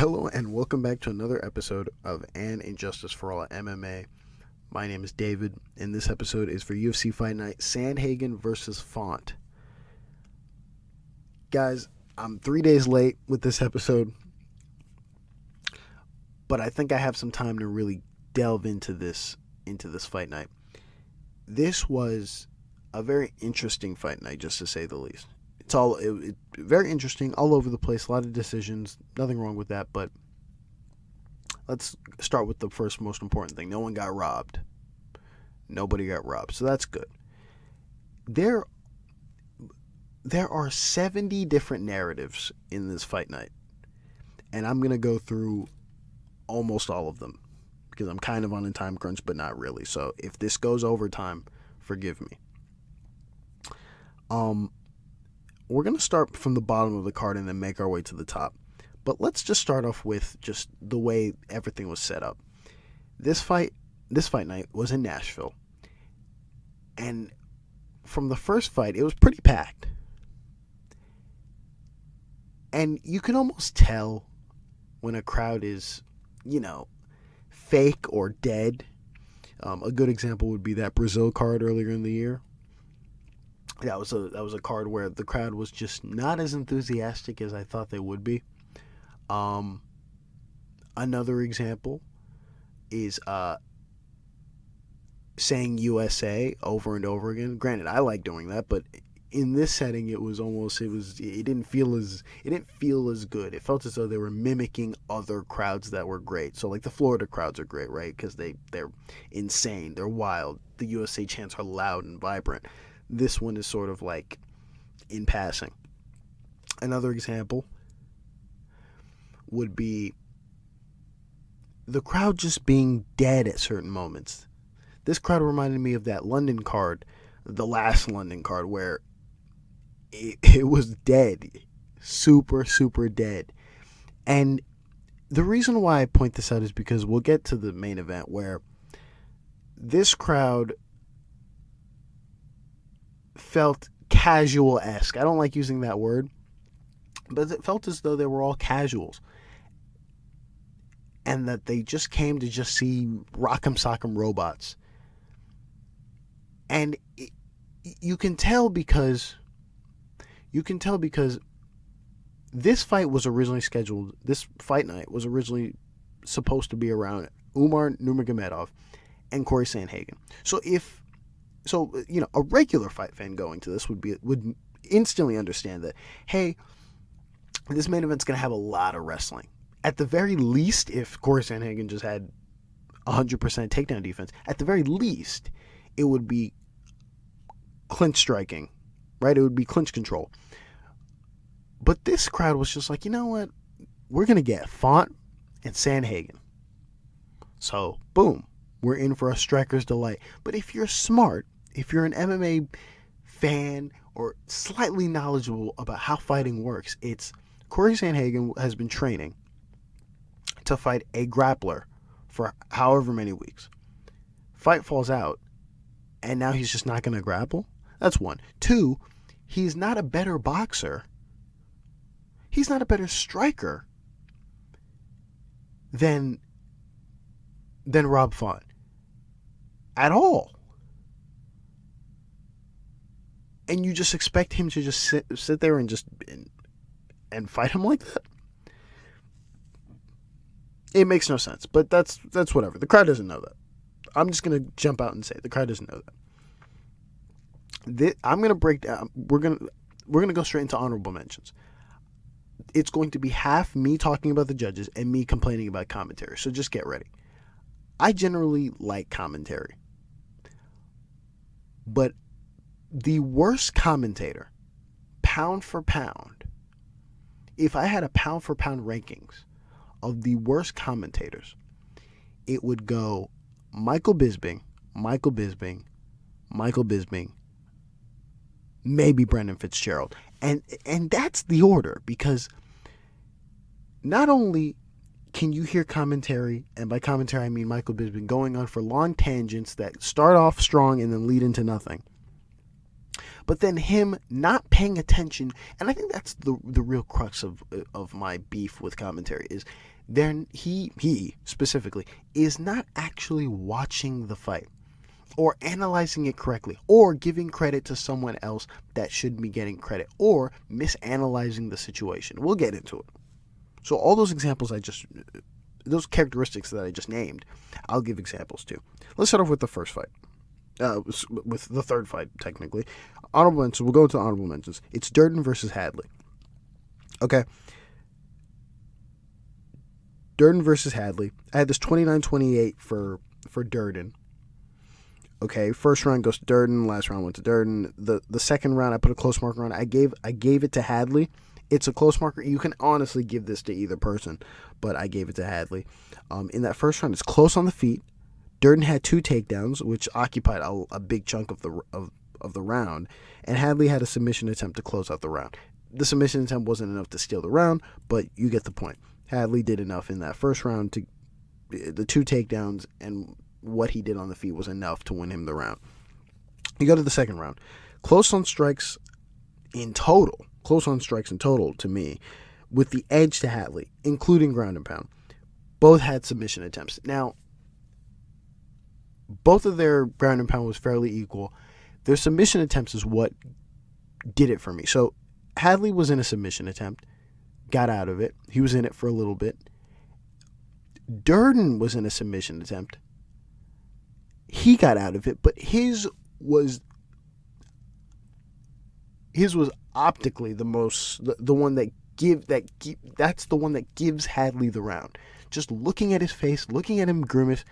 Hello and welcome back to another episode of Injustice For All MMA. My name is David, and this episode is for UFC Fight Night Sandhagen v Font. Guys, I'm 3 days late with this episode, but I think I have some time to really delve into this fight night. This was a very interesting fight night, just to say the least. It's very interesting, all over the place, a lot of decisions, nothing wrong with that, but let's start with the first most important thing. No one got robbed. Nobody got robbed, so that's good. There are 70 different narratives in this fight night, and I'm going to go through almost all of them, because I'm kind of on a time crunch, but not really, so if this goes over time, forgive me. We're going to start from the bottom of the card and then make our way to the top. But let's just start off with just the way everything was set up. This fight night was in Nashville. And from the first fight, it was pretty packed. And you can almost tell when a crowd is, fake or dead. A good example would be that Brazil card earlier in the year. That was a card where the crowd was just not as enthusiastic as I thought they would be. Another example is saying USA over and over again. Granted, I like doing that, but in this setting, it didn't feel as good. It felt as though they were mimicking other crowds that were great. So like the Florida crowds are great, right? Because they're insane, they're wild. The USA chants are loud and vibrant. This one is sort of like in passing. Another example would be the crowd just being dead at certain moments. This crowd reminded me of that London card, the last London card, where it was dead. Super, super dead. And the reason why I point this out is because we'll get to the main event where this crowd felt casual-esque. I don't like using that word, but it felt as though they were all casuals and that they just came to just see rock'em sock'em robots. And you can tell because this fight was originally scheduled, this fight night was originally supposed to be around Umar Nurmagomedov and Corey Sandhagen. So a regular fight fan going to this would instantly understand that, hey, this main event's going to have a lot of wrestling. At the very least, if Corey Sandhagen just had 100% takedown defense, at the very least, it would be clinch striking, right? It would be clinch control. But this crowd was just like, you know what? We're going to get Font and Sandhagen. So, boom. We're in for a striker's delight. But if you're smart, if you're an MMA fan or slightly knowledgeable about how fighting works, it's Corey Sandhagen has been training to fight a grappler for however many weeks. Fight falls out, and now he's just not going to grapple? That's one. Two, he's not a better boxer. He's not a better striker than Rob Font. At all. And you just expect him to just sit there and just and fight him like that? It makes no sense, but that's whatever. The crowd doesn't know that. I'm just going to jump out and say the crowd doesn't know that. I'm going to break down. We're going to go straight into honorable mentions. It's going to be half me talking about the judges and me complaining about commentary, so just get ready. I generally like commentary. But the worst commentator, pound for pound, if I had a pound for pound rankings of the worst commentators, it would go Michael Bisping, maybe Brendan Fitzgerald. And that's the order, because not only can you hear commentary, and by commentary I mean Michael Bisping, going on for long tangents that start off strong and then lead into nothing, But then him not paying attention, and I think that's the real crux of my beef with commentary is then he specifically is not actually watching the fight or analyzing it correctly or giving credit to someone else that should be getting credit or misanalyzing the situation. We'll get into it. So all those examples those characteristics that I just named, I'll give examples too. Let's start off with the first fight. With the third fight, technically. Honorable mentions. We'll go into honorable mentions. It's Durden versus Hadley. Okay. Durden versus Hadley. I had this 29-28 for Durden. Okay, first round goes to Durden. Last round went to Durden. The second round, I put a close marker on it. I gave it to Hadley. It's a close marker. You can honestly give this to either person, but I gave it to Hadley. In that first round, it's close on the feet. Durden had 2 takedowns, which occupied a big chunk of the round, and Hadley had a submission attempt to close out the round. The submission attempt wasn't enough to steal the round, but you get the point. Hadley did enough in that first round to the 2 takedowns, and what he did on the feet was enough to win him the round. You go to the second round. Close on strikes in total to me, with the edge to Hadley, including ground and pound. Both had submission attempts. Now, both of their ground and pound was fairly equal. Their submission attempts is what did it for me. So Hadley was in a submission attempt, got out of it. He was in it for a little bit. Durden was in a submission attempt. He got out of it, but his was optically the one that's the one that gives Hadley the round. Just looking at his face, looking at him grimace.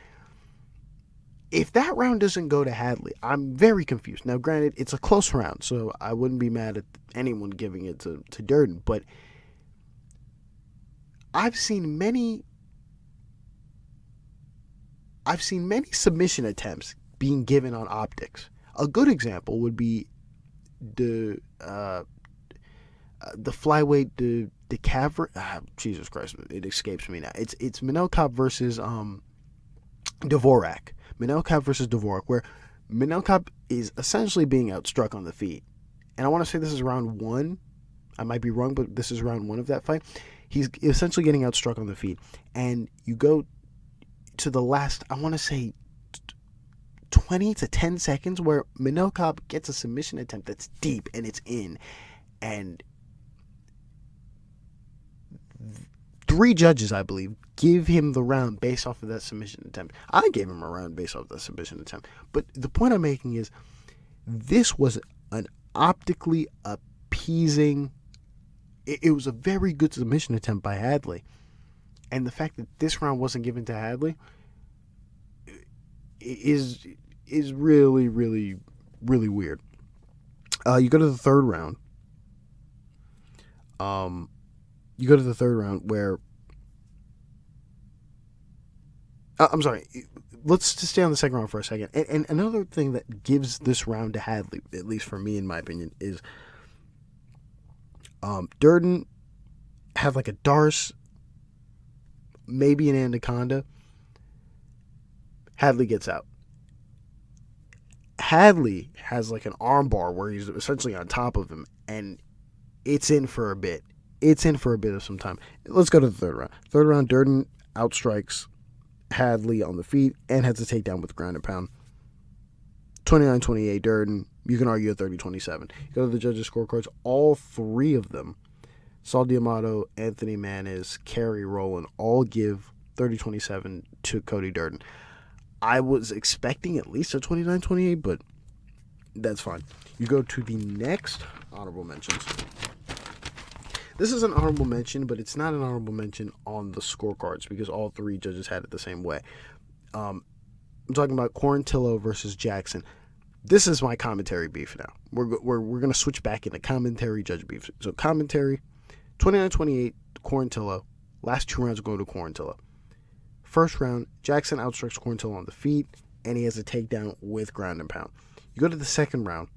If that round doesn't go to Hadley, I'm very confused. Now, granted, it's a close round, so I wouldn't be mad at anyone giving it to Durden, but I've seen many submission attempts being given on optics. A good example would be the flyweight the Cav. Jesus Christ, it escapes me now. It's Minelkop versus Dvorak. Minelkop versus Dvorak, where Minelkop is essentially being outstruck on the feet. And I want to say this is round 1. I might be wrong, but this is round 1 of that fight. He's essentially getting outstruck on the feet. And you go to the last, I want to say, 20 to 10 seconds where Minelkop gets a submission attempt that's deep and it's in. And 3 judges, I believe, give him the round based off of that submission attempt. I gave him a round based off that submission attempt. But the point I'm making is this was an optically appeasing. It was a very good submission attempt by Hadley. And the fact that this round wasn't given to Hadley is really, really, really weird. You go to the third round. Where I'm sorry. Let's just stay on the second round for a second. And another thing that gives this round to Hadley, at least for me in my opinion, is Durden had like a Darce, maybe an Anaconda. Hadley gets out. Hadley has like an armbar where he's essentially on top of him, and it's in for a bit. It's in for a bit of some time. Let's go to the third round. Third round, Durden outstrikes Hadley on the feet and has a takedown with ground and pound. 29-28 Durden. You can argue a 30-27. You go to the judges' scorecards. All 3 of them, Saul D'Amato, Anthony Manis, Kerry Rowland, all give 30-27 to Cody Durden. I was expecting at least a 29-28, but that's fine. You go to the next honorable mentions. This is an honorable mention, but it's not an honorable mention on the scorecards because all 3 judges had it the same way. I'm talking about Quarantillo versus Jackson. This is my commentary beef now. We're going to switch back into commentary judge beef. So commentary, 29-28, Quarantillo. Last 2 rounds go to Quarantillo. First round, Jackson outstrikes Quarantillo on the feet, and he has a takedown with ground and pound. You go to the second round.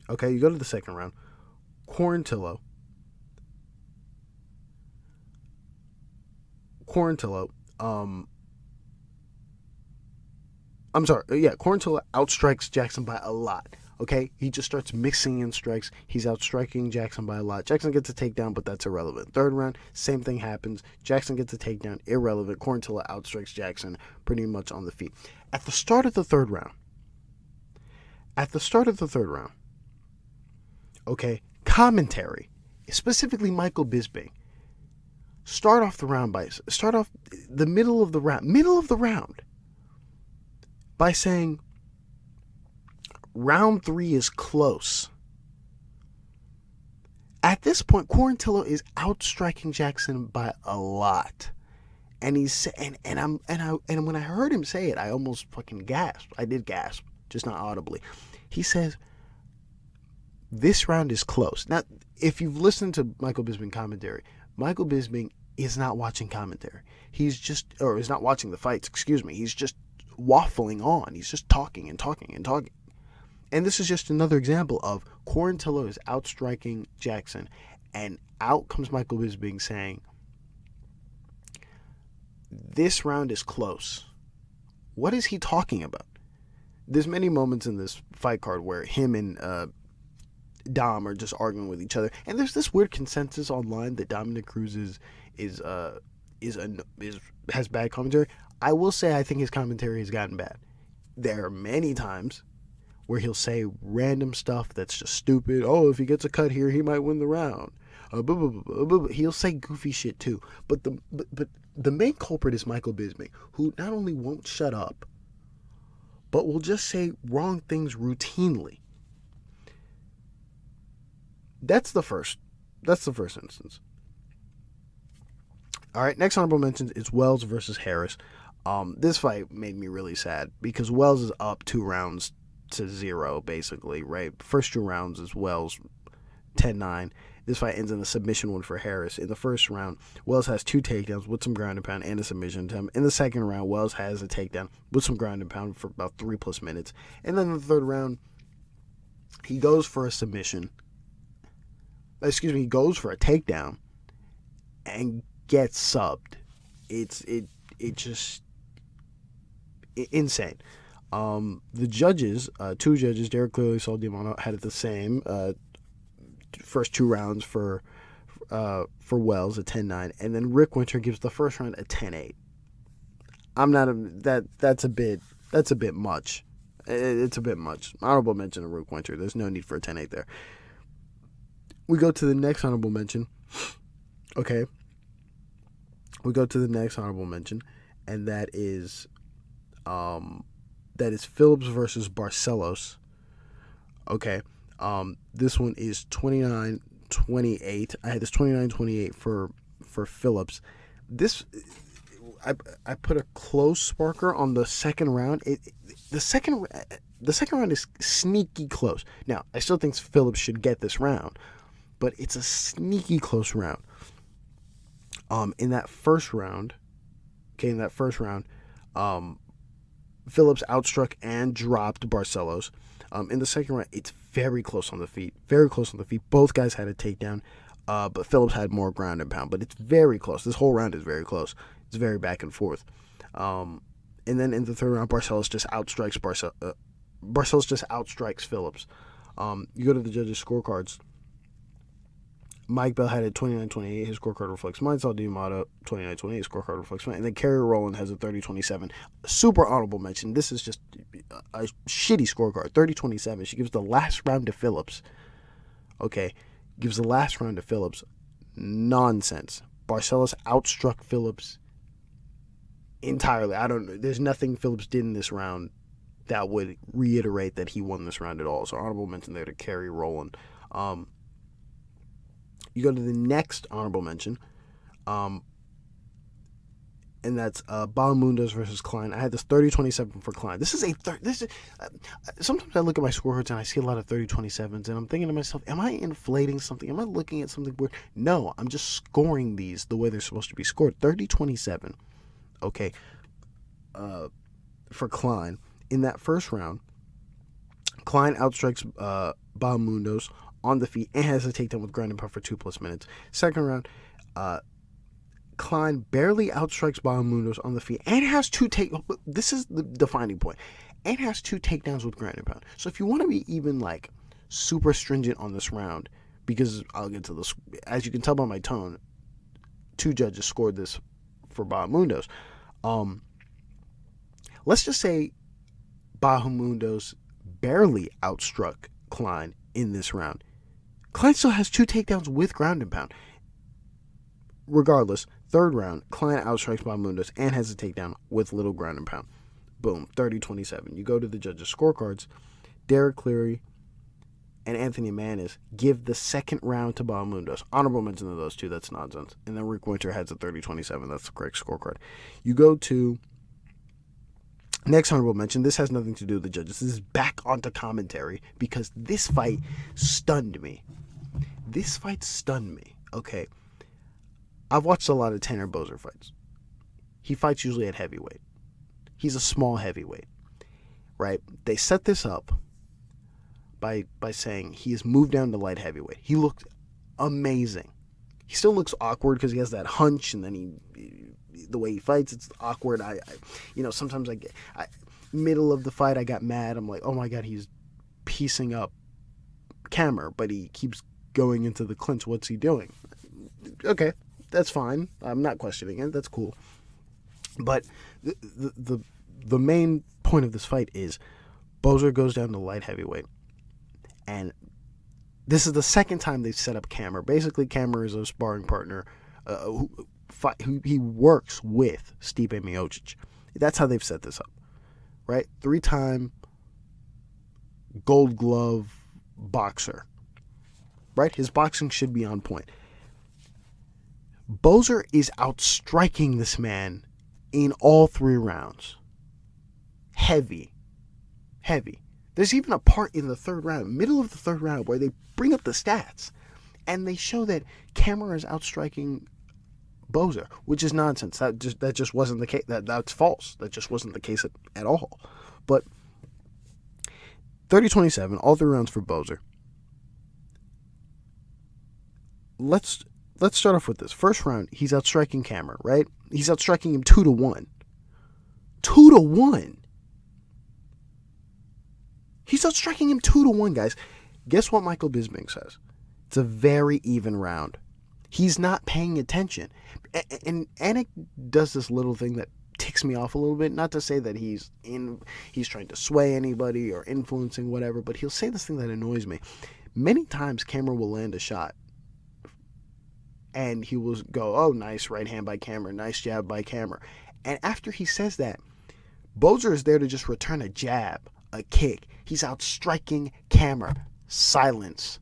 Okay, you go to the second round. Quarantillo. Quarantillo outstrikes Jackson by a lot. Okay, he just starts mixing in strikes. He's outstriking Jackson by a lot. Jackson gets a takedown, but that's irrelevant. Third round, same thing happens. Jackson gets a takedown, irrelevant. Quarantillo outstrikes Jackson pretty much on the feet. At the start of the third round, okay, commentary, specifically Michael Bisping, start off the middle of the round by saying, round 3 is close. At this point, Quarantillo is outstriking Jackson by a lot, and when I heard him say it, I almost fucking gasped. I did gasp, just not audibly. He says, "This round is close." Now, if you've listened to Michael Bisping commentary, Michael Bisping is not watching commentary. He's not watching the fights. Excuse me. He's just waffling on. He's just talking and talking and talking. And this is just another example of Quarantillo is outstriking Jackson, and out comes Michael Bisping saying, "This round is close." What is he talking about? There's many moments in this fight card where him and Dom are just arguing with each other, and there's this weird consensus online that Dominic Cruz has bad commentary. I will say I think his commentary has gotten bad. There are many times where he'll say random stuff that's just stupid. Oh, if he gets a cut here, he might win the round. He'll say goofy shit too. But the main culprit is Michael Bisping, who not only won't shut up, but will just say wrong things routinely. That's the first instance. All right, next honorable mention is Wells versus Harris. This fight made me really sad because Wells is up 2-0, basically, right? First 2 rounds is Wells 10-9. This fight ends in a submission win for Harris. In the first round, Wells has 2 takedowns with some ground and pound and a submission attempt. In the second round, Wells has a takedown with some ground and pound for about 3+ minutes. And then in the third round, he goes for a submission. He goes for a takedown and gets subbed. It's just insane. The judges, 2 judges, Derek Clearly, Saul Diamano, had it the same. First 2 rounds for Wells at 10-9, and then Rick Winter gives the first round a 10-8. That's a bit much. It's a bit much. Honorable mention to Rick Winter. There's no need for a 10-8 there. We go to the next honorable mention. Okay. We go to the next honorable mention, and that is Phillips versus Barcelos. Okay. This one is 29-28. I had this 29-28 for Phillips. This I put a close marker on the second round. The second round is sneaky close. Now, I still think Phillips should get this round, but it's a sneaky close round. In that first round, Phillips outstruck and dropped Barcelos. In the second round, it's very close on the feet. Both guys had a takedown, but Phillips had more ground and pound. But it's very close. This whole round is very close. It's very back and forth. And then in the third round, Barcelos just outstrikes Phillips. You go to the judges' scorecards. Mike Bell had a 29-28. His scorecard reflects mine. Saul Diamano, 29-28. His scorecard reflects mine. And then Kerry Rowland has a 30-27. Super honorable mention. This is just a shitty scorecard. 30-27. She gives the last round to Phillips. Okay. Gives the last round to Phillips. Nonsense. Barcelos outstruck Phillips entirely. There's nothing Phillips did in this round that would reiterate that he won this round at all. So honorable mention there to Kerry Rowland. You go to the next honorable mention, and that's Bahamondes versus Klein. I had this 30-27 for Klein. Sometimes I look at my scorecards and I see a lot of 30-27s, and I'm thinking to myself, am I inflating something? Am I looking at something weird? No, I'm just scoring these the way they're supposed to be scored. 30-27, okay, for Klein. In that first round, Klein outstrikes Bahamondes on the feet and has a takedown with ground and pound for 2+ minutes. Second round, Klein barely outstrikes Bahamondes on the feet and has 2 take. This is the defining point, and has 2 takedowns with ground and pound. So if you want to be even like super stringent on this round, because I'll get to this, as you can tell by my tone, 2 judges scored this for Bahamondes. Let's just say Bahamondes barely outstruck Klein in this round. Klein still has 2 takedowns with ground and pound. Regardless, third round, Klein outstrikes Bahamondes and has a takedown with little ground and pound. Boom, 30-27. You go to the judges' scorecards. Derek Cleary and Anthony Manis give the second round to Bahamondes. Honorable mention to those 2, that's nonsense. And then Rick Winter has a 30-27. That's the correct scorecard. You go to next honorable mention. This has nothing to do with the judges. This is back onto commentary because this fight stunned me. Okay. I've watched a lot of Tanner Boser fights. He fights usually at heavyweight. He's a small heavyweight, right? They set this up by saying he has moved down to light heavyweight. He looked amazing. He still looks awkward because he has that hunch, and then the way he fights, it's awkward. Sometimes middle of the fight, I got mad. I'm like, oh my God, he's piecing up Camur, but he keeps going into the clinch. What's he doing? Okay, that's fine. I'm not questioning it. That's cool. But the main point of this fight is Boser goes down to light heavyweight, and this is the second time they've set up Camur. Basically, Camur is a sparring partner who he works with Stipe Miocic. That's how they've set this up, right? 3-time Gold Glove boxer, right? His boxing should be on point. Boser is outstriking this man in all 3 rounds. Heavy. There's even a part in the third round, middle of the third round, where they bring up the stats and they show that Camur is outstriking Boser, which is nonsense. That just wasn't the case. That's false. That just wasn't the case at all. But 30-27, all 3 rounds for Boser. Let's start off with this. First round, he's outstriking Camur, right? He's outstriking him 2-1. 2-1. He's outstriking him 2-1, guys. Guess what Michael Bisping says? It's a very even round. He's not paying attention. And Anik does this little thing that ticks me off a little bit. Not to say that he's trying to sway anybody or influencing whatever, but he'll say this thing that annoys me. Many times Camur will land a shot, and he will go, oh, nice right hand by Camur, nice jab by Camur. And after he says that, Boser is there to just return a jab, a kick. He's outstriking Camur. Silence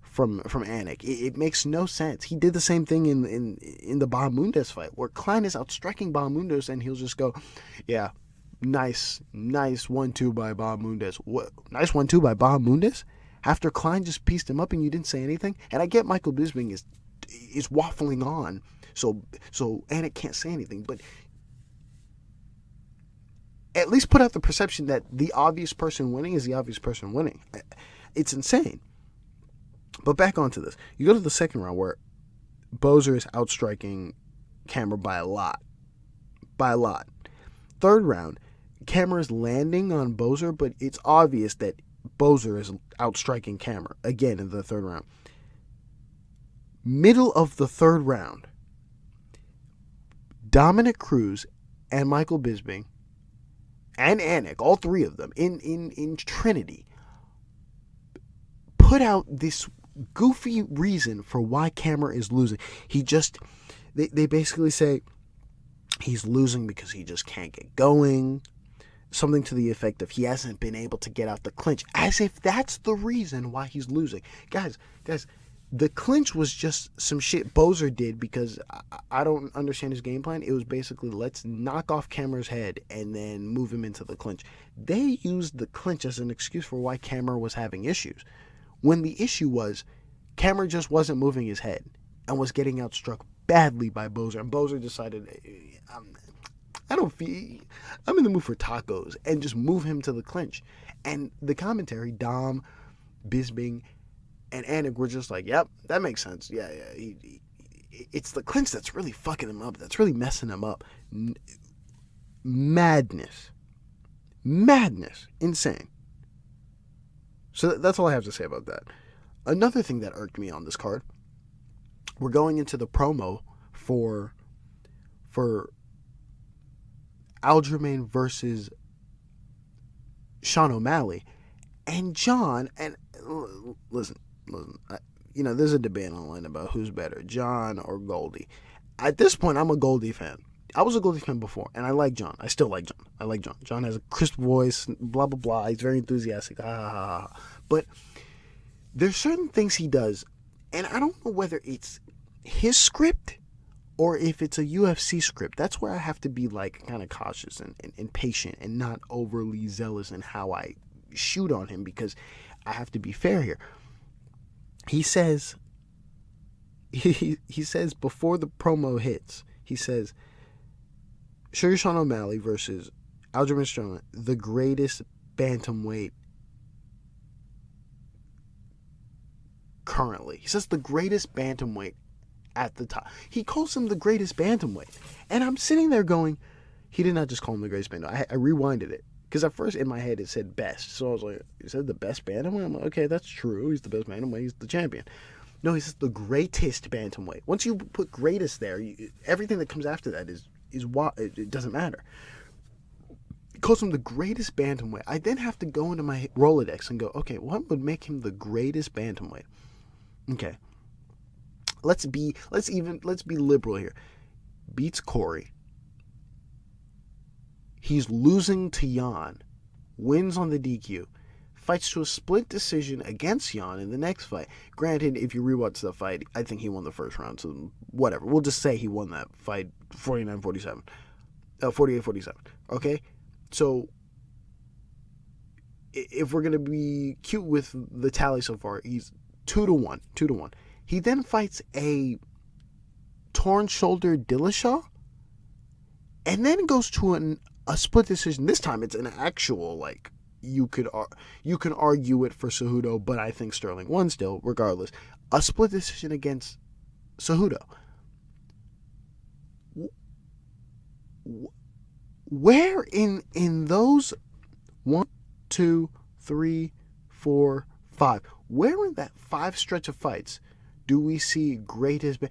from Anik. It makes no sense. He did the same thing in the Bahamondes fight, where Klein is outstriking Bahamondes, and he'll just go, yeah, nice 1-2 by Bahamondes. What? Nice 1-2 by Bahamondes? After Klein just pieced him up and you didn't say anything? And I get Michael Bisping is waffling on, so Anik can't say anything, but at least put out the perception that the obvious person winning is the obvious person winning. It's insane. But back onto this. You go to the second round where Boser is outstriking Camur by a lot. Third round, Camur is landing on Boser, but it's obvious that Boser is outstriking Camur again in the third round. Middle of the third round, Dominic Cruz and Michael Bisping and Anik, all 3 of them in Trinity, put out this goofy reason for why Camur is losing. They basically say he's losing because he just can't get going. Something to the effect of he hasn't been able to get out the clinch, as if that's the reason why he's losing. Guys, the clinch was just some shit Boser did because I don't understand his game plan. It was basically, let's knock off Camur's head and then move him into the clinch. They used the clinch as an excuse for why Camur was having issues, when the issue was Camur just wasn't moving his head and was getting outstruck badly by Boser. And Boser decided, I'm in the mood for tacos, and just move him to the clinch. And the commentary, Dom, Bisping, and Anik were just like, yep, that makes sense. Yeah. It's the clinch that's really fucking him up. That's really messing him up. Madness. Insane. So that's all I have to say about that. Another thing that irked me on this card, we're going into the promo for Aljamain versus Sean O'Malley. And John, and listen, there's a debate online about who's better, John or Goldie. At this point, I'm a Goldie fan. I was a Goldie fan before, and I like John. I still like John. I like John. John has a crisp voice, blah, blah, blah. He's very enthusiastic. But there's certain things he does, and I don't know whether it's his script or if it's a UFC script. That's where I have to be kind of cautious and patient and not overly zealous in how I shoot on him, because I have to be fair here. He says before the promo hits, he says, Sugar Sean O'Malley versus Aljamain Sterling, the greatest bantamweight currently. He says the greatest bantamweight at the top. He calls him the greatest bantamweight. And I'm sitting there going, he did not just call him the greatest bantamweight. I rewinded it. Because at first in my head it said best. So I was like, he said the best bantamweight? I'm like, okay, that's true. He's the best bantamweight. He's the champion. No, he says the greatest bantamweight. Once you put greatest there, everything that comes after that is what it doesn't matter. He calls him the greatest bantamweight. I then have to go into my Rolodex and go, okay, what would make him the greatest bantamweight? Okay. Let's be liberal here. Beats Corey. He's losing to Jan. Wins on the DQ. Fights to a split decision against Jan in the next fight. Granted, if you rewatch the fight, I think he won the first round, so whatever. We'll just say he won that fight 49-47. 48-47. Okay? So, if we're going to be cute with the tally so far, he's 2-1. 2-1. He then fights a torn shoulder Dillashaw, and then goes to a split decision. This time it's an actual, you can argue it for Cejudo, but I think Sterling won still, regardless. A split decision against Cejudo. Where in those 1, 2, 3, 4, 5, where in that 5 stretch of fights do we see greatest?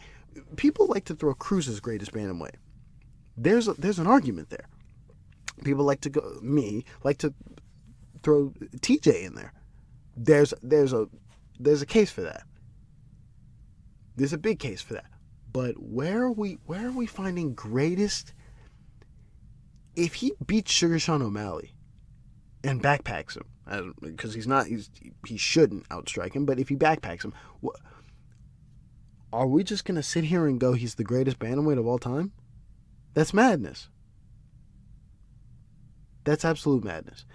People like to throw Cruz's greatest bantamweight. There's an argument there. People like to throw TJ in there. There's a case for that. There's a big case for that. But where are we finding greatest? If he beats Sugar Sean O'Malley and backpacks him, because he shouldn't outstrike him, but if he backpacks him, are we just gonna sit here and go, he's the greatest bantamweight of all time? That's madness. That's absolute madness.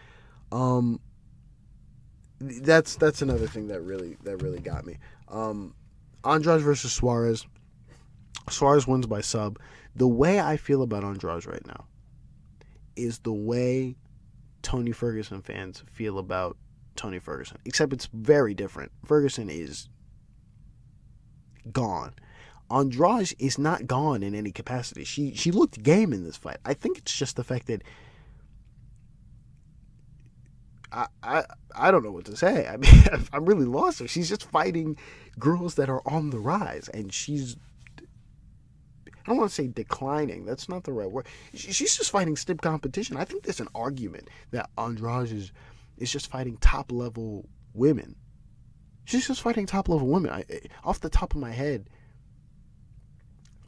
That's another thing that really got me. Andrade versus Suarez. Suarez wins by sub. The way I feel about Andrade right now is the way Tony Ferguson fans feel about Tony Ferguson, except it's very different. Ferguson is gone. Andrade is not gone in any capacity. She looked game in this fight. I think it's just the fact that I don't know what to say. I mean, I'm really lost her. She's just fighting girls that are on the rise, and she's, I don't want to say declining. That's not the right word. She's just fighting stiff competition. I think there's an argument that Andrade is just fighting top-level women. She's just fighting top-level women. Off the top of my head,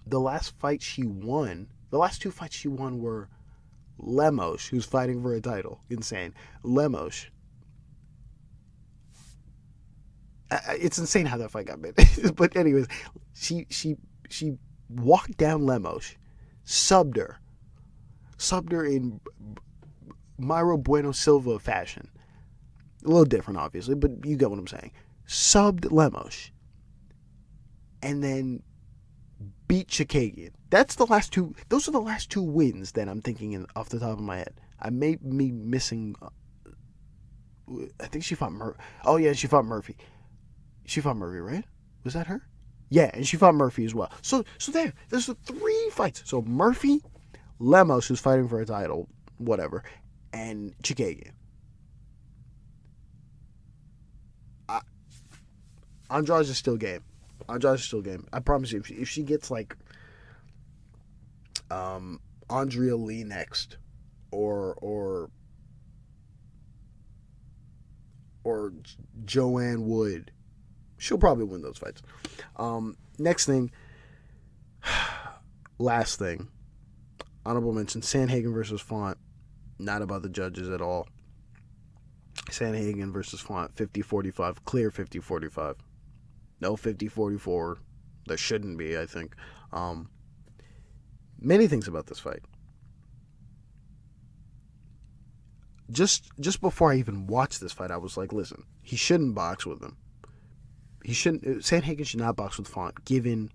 the last two fights she won were Lemos, who's fighting for a title. Insane. Lemos. It's insane how that fight got made. But anyways, she walked down Lemos, subbed her in Myro Bueno Silva fashion. A little different, obviously, but you get what I'm saying. Subbed Lemos, and then beat Chikagian. Those are the last two wins that I'm thinking off the top of my head. I may be missing. I think she fought Murphy. Oh yeah, she fought Murphy. She fought Murphy, right? Was that her? Yeah, and she fought Murphy as well. So there's the 3 fights. So Murphy, Lemos, who's fighting for a title, whatever, and Chikagian. Andrade is still game. I promise you, if she gets like Andrea Lee next, or Joanne Wood, she'll probably win those fights. Next thing, last thing, honorable mention, Sandhagen versus Font. Not about the judges at all. Sandhagen versus Font, 50-45, clear 50-45. No 50-44. There shouldn't be, I think. Many things about this fight. Just before I even watched this fight, I was like, listen, he shouldn't box with him. Sandhagen should not box with Font, given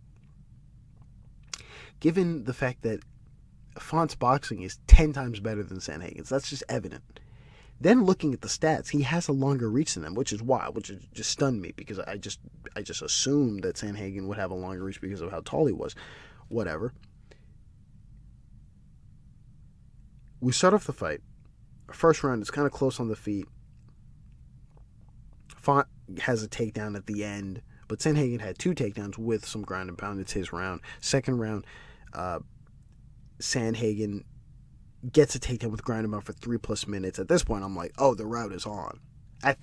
the fact that Font's boxing is 10 times better than Sandhagen's. That's just evident. Then looking at the stats, he has a longer reach than them, which is wild, which just stunned me, because I just assumed that Sandhagen would have a longer reach because of how tall he was. Whatever. We start off the fight. First round, it's kind of close on the feet. Font has a takedown at the end, but Sandhagen had 2 takedowns with some ground and pound. It's his round. Second round, Sandhagen gets a takedown with ground and pound for 3+ minutes. At this point, I'm like, oh, the route is on. Third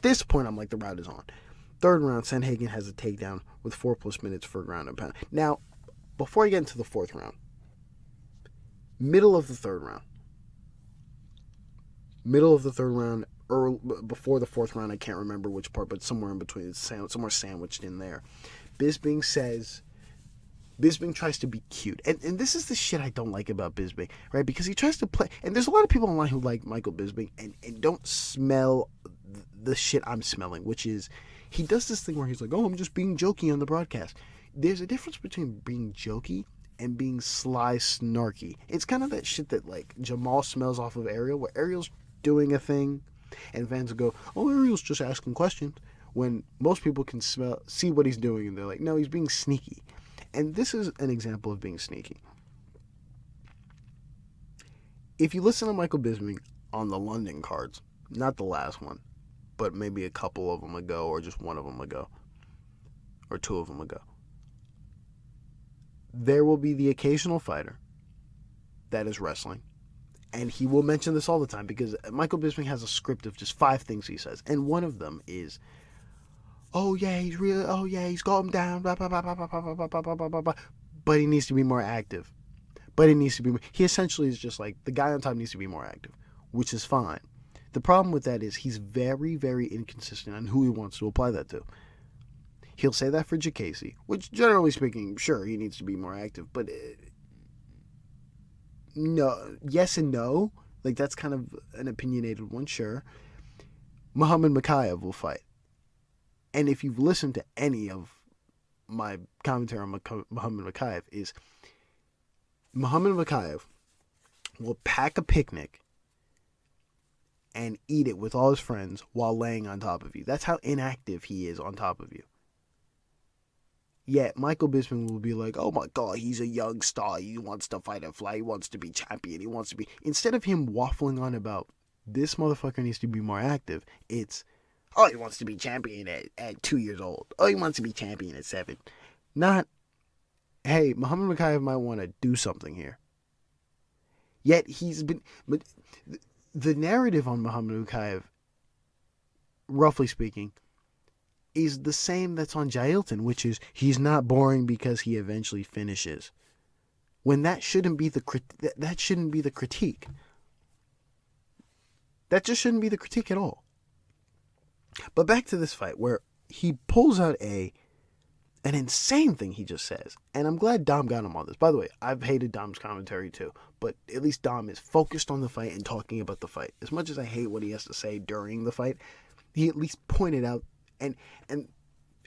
round, Sandhagen has a takedown with 4+ minutes for ground and pound. Now, before I get into the fourth round, middle of the third round, or before the fourth round, I can't remember which part, but somewhere in between, somewhere sandwiched in there, Bisping tries to be cute. And this is the shit I don't like about Bisping, right? Because he tries to play, and there's a lot of people online who like Michael Bisping and don't smell the shit I'm smelling, which is, he does this thing where he's like, oh, I'm just being jokey on the broadcast. There's a difference between being jokey and being sly snarky. It's kind of that shit that like Jamal smells off of Ariel, where Ariel's doing a thing and fans will go, oh, Ariel's just asking questions, when most people can see what he's doing and they're like, no, he's being sneaky. And this is an example of being sneaky. If you listen to Michael Bisping on the London cards, not the last one, but maybe a couple of them ago, or just one of them ago, or 2 of them ago, there will be the occasional fighter that is wrestling. And he will mention this all the time, because Michael Bisping has a script of just 5 things he says. And one of them is, oh yeah, he's got him down, blah, blah, blah, blah, blah, blah, blah, blah, blah, blah, blah. But he needs to be more active. He essentially is just like, the guy on top needs to be more active, which is fine. The problem with that is he's very, very inconsistent on who he wants to apply that to. He'll say that for Jacoby, which, generally speaking, sure, he needs to be more active, but no, yes and no. Like, that's kind of an opinionated one, sure. Muhammad Mokaev will fight. And if you've listened to any of my commentary on Muhammad Mokaev, is Muhammad Mokaev will pack a picnic and eat it with all his friends while laying on top of you. That's how inactive he is on top of you. Yet Michael Bisping will be like, oh my God, he's a young star. He wants to fight a fly. He wants to be champion. Instead of him waffling on about this motherfucker needs to be more active, it's, oh, he wants to be champion at 2 years old. Oh, he wants to be champion at 7. Not, hey, Muhammad Mokaev might want to do something here. Yet but the narrative on Muhammad Mokaev, roughly speaking, is the same that's on Jailton, which is he's not boring because he eventually finishes. When that shouldn't be the critique. That just shouldn't be the critique at all. But back to this fight, where he pulls out an insane thing he just says. And I'm glad Dom got him on this. By the way, I've hated Dom's commentary too, but at least Dom is focused on the fight and talking about the fight. As much as I hate what he has to say during the fight, he at least pointed out, and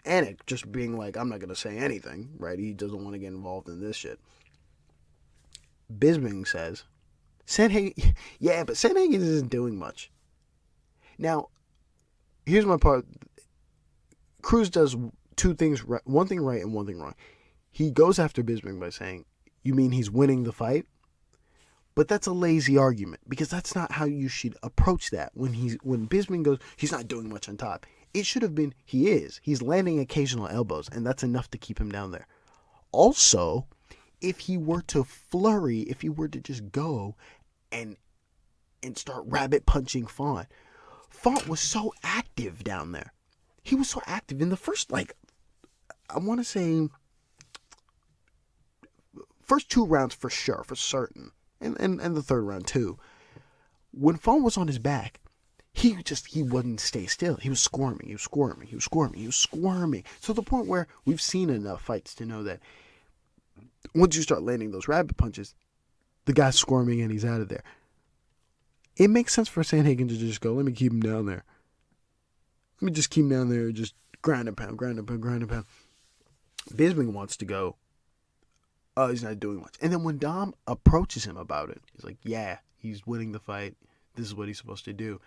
Anik just being like, I'm not going to say anything, right? He doesn't want to get involved in this shit. Bisping says, Sandhagen, yeah, but Sandhagen isn't doing much. Now, here's my part. Cruz does 2 things right, 1 thing right and 1 thing wrong. He goes after Bisping by saying, you mean he's winning the fight? But that's a lazy argument because that's not how you should approach that. When Bisping goes, he's not doing much on top. It should have been he is. He's landing occasional elbows, and that's enough to keep him down there. Also, if he were to flurry, if he were to just go and start rabbit punching Font was so active down there. He was so active in the first, I want to say, first 2 rounds for sure, for certain. And the third round too. When Font was on his back, he wouldn't stay still. He was squirming. To the point where we've seen enough fights to know that once you start landing those rabbit punches, the guy's squirming and he's out of there. It makes sense for Sandhagen to just go, let me keep him down there. Let me just keep him down there, just ground and pound. Bisping wants to go, oh, he's not doing much. And then when Dom approaches him about it, he's like, yeah, he's winning the fight. This is what he's supposed to do.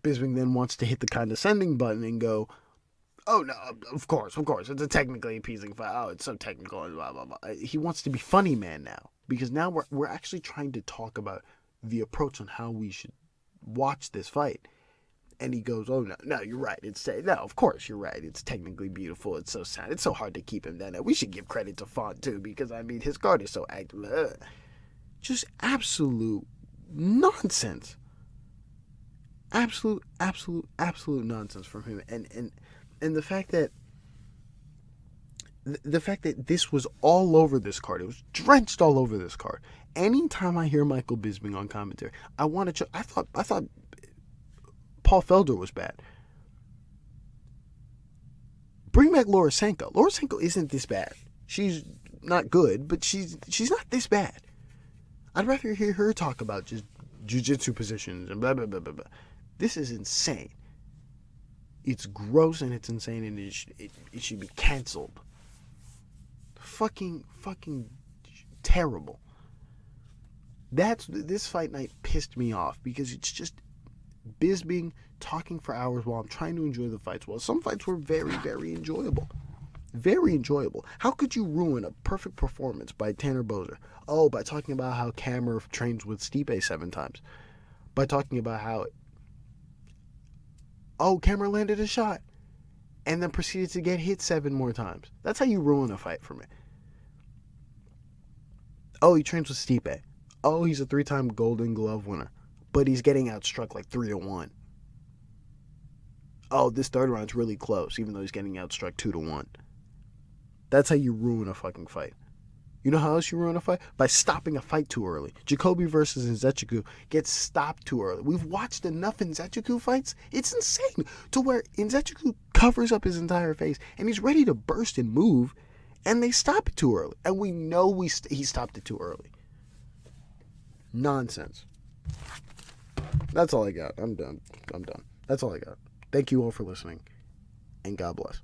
Bisping then wants to hit the condescending button and go, oh, no, of course. It's a technically appeasing fight. Oh, it's so technical and blah, blah, blah. He wants to be funny man now because now we're actually trying to talk about the approach on how we should watch this fight. And he goes, oh, no, you're right. No, of course you're right. It's technically beautiful. It's so sad. It's so hard to keep him down there. We should give credit to Font, too, because, his guard is so active. Just absolute nonsense. Absolute nonsense from him. And the fact that this was all over this card, it was drenched all over this card. Anytime I hear Michael Bisping on commentary, I want to. I thought Paul Felder was bad. Bring back Laura Sanko. Laura Sanko isn't this bad. She's not good, but she's not this bad. I'd rather hear her talk about just jiu-jitsu positions and blah, blah, blah, blah, blah. This is insane. It's gross and it's insane and it should be canceled. Fucking terrible. This fight night pissed me off because it's just Bisping talking for hours while I'm trying to enjoy the fights. Well, some fights were very, very enjoyable. Very enjoyable. How could you ruin a perfect performance by Tanner Boser? Oh, by talking about how Camur trains with Stipe 7 times. By talking about how Camur landed a shot and then proceeded to get hit 7 more times. That's how you ruin a fight for me. Oh, he trains with Stipe. Oh, he's a 3-time Golden Glove winner. But he's getting outstruck 3-1. Oh, this third round's really close, even though he's getting outstruck 2-1. That's how you ruin a fucking fight. You know how else you ruin a fight? By stopping a fight too early. Jacoby versus Nzechukwu gets stopped too early. We've watched enough Nzechukwu fights. It's insane to where Nzechukwu covers up his entire face and he's ready to burst and move, and they stop it too early. And we know he stopped it too early. Nonsense. That's all I got. I'm done. That's all I got. Thank you all for listening, and God bless.